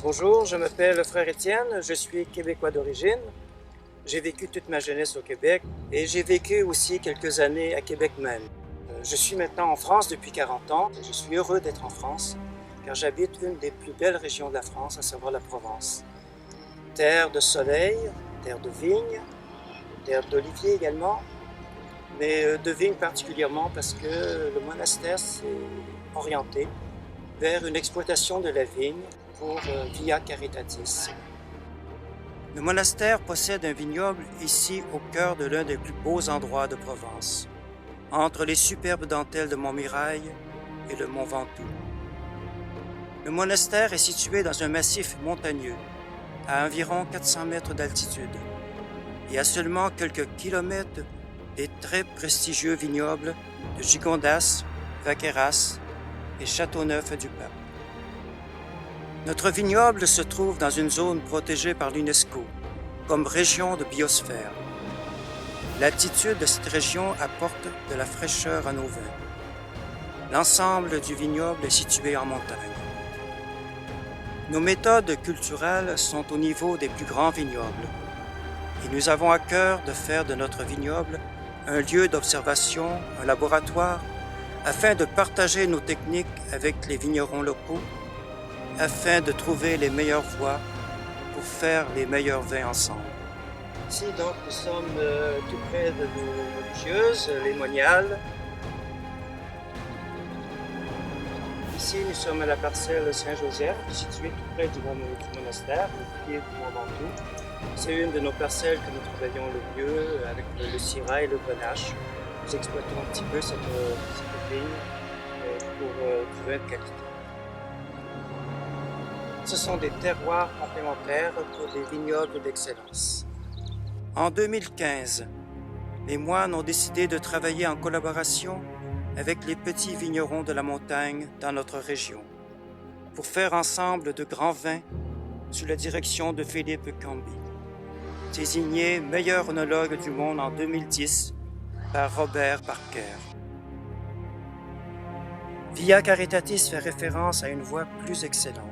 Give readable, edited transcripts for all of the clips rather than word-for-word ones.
Bonjour, je m'appelle Frère Étienne, je suis québécois d'origine. J'ai vécu toute ma jeunesse au Québec et j'ai vécu aussi quelques années à Québec même. Je suis maintenant en France depuis 40 ans et je suis heureux d'être en France car j'habite une des plus belles régions de la France, à savoir la Provence. Terre de soleil, terre de vignes, terre d'oliviers également, mais de vignes particulièrement parce que le monastère s'est orienté vers une exploitation de la vigne pour Via Caritatis. Le monastère possède un vignoble ici au cœur de l'un des plus beaux endroits de Provence, entre les superbes dentelles de Montmirail et le Mont Ventoux. Le monastère est situé dans un massif montagneux, à environ 400 mètres d'altitude, et à seulement quelques kilomètres des très prestigieux vignobles de Gigondas, Vaqueras et Châteauneuf-du-Pape. Notre vignoble se trouve dans une zone protégée par l'UNESCO comme région de biosphère. L'altitude de cette région apporte de la fraîcheur à nos vins. L'ensemble du vignoble est situé en montagne. Nos méthodes culturelles sont au niveau des plus grands vignobles et nous avons à cœur de faire de notre vignoble un lieu d'observation, un laboratoire, afin de partager nos techniques avec les vignerons locaux, afin de trouver les meilleures voies pour faire les meilleurs vins ensemble. Ici, donc, nous sommes tout près de nos religieuses, les moniales. Ici, nous sommes à la parcelle Saint-Joseph, située tout près du monastère, au pied du Mont Ventoux. C'est une de nos parcelles que nous travaillons le mieux avec le Syrah et le Grenache. Nous exploitons un petit peu cette vigne pour du vin de qualité. Ce sont des terroirs complémentaires pour des vignobles d'excellence. En 2015, les moines ont décidé de travailler en collaboration avec les petits vignerons de la montagne dans notre région pour faire ensemble de grands vins sous la direction de Philippe Camby, désigné meilleur œnologue du monde en 2010 par Robert Parker. Via Caritatis fait référence à une voie plus excellente,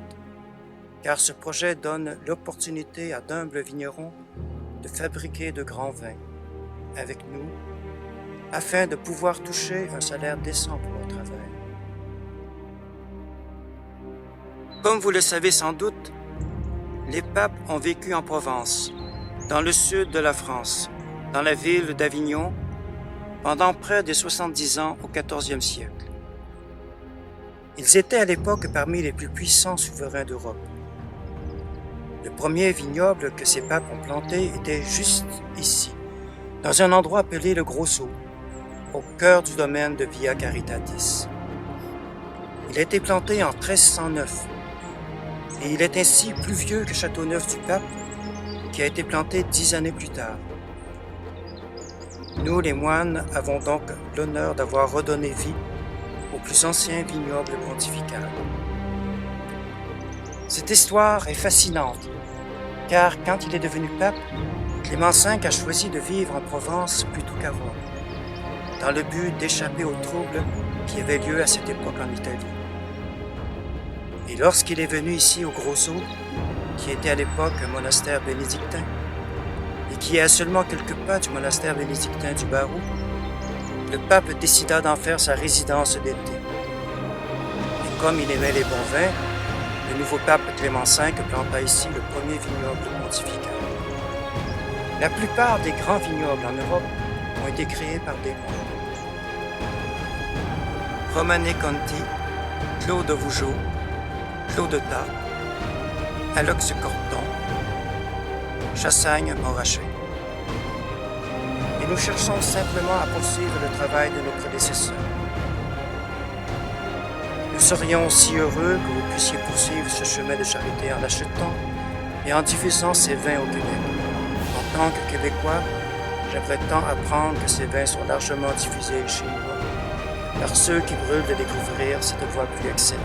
car ce projet donne l'opportunité à d'humbles vignerons de fabriquer de grands vins avec nous, afin de pouvoir toucher un salaire décent pour leur travail. Comme vous le savez sans doute, les papes ont vécu en Provence, dans le sud de la France, dans la ville d'Avignon, pendant près de 70 ans au XIVe siècle. Ils étaient à l'époque parmi les plus puissants souverains d'Europe. Le premier vignoble que ces papes ont planté était juste ici, dans un endroit appelé le Grosso, au cœur du domaine de Via Caritatis. Il a été planté en 1309 et il est ainsi plus vieux que Châteauneuf-du-Pape, qui a été planté 10 années plus tard. Nous, les moines, avons donc l'honneur d'avoir redonné vie au plus ancien vignoble pontifical. Cette histoire est fascinante, car quand il est devenu pape, Clément V a choisi de vivre en Provence plutôt qu'à Rome, dans le but d'échapper aux troubles qui avaient lieu à cette époque en Italie. Et lorsqu'il est venu ici au Grosso, qui était à l'époque un monastère bénédictin, et qui est à seulement quelques pas du monastère bénédictin du Barroux, le pape décida d'en faire sa résidence d'été. Et comme il aimait les bons vins, le nouveau pape Clément V planta ici le premier vignoble pontifical. La plupart des grands vignobles en Europe ont été créés par des moines. Romane Conti, Claude Vougeot, Claude Tart, Alox Corton, Chassagne-Morachin. Et nous cherchons simplement à poursuivre le travail de nos prédécesseurs. Nous serions aussi heureux que vous puissiez poursuivre ce chemin de charité en achetant et en diffusant ces vins au Québec. En tant que Québécois, j'aimerais tant apprendre que ces vins sont largement diffusés chez moi par ceux qui brûlent de découvrir cette voie plus excellente.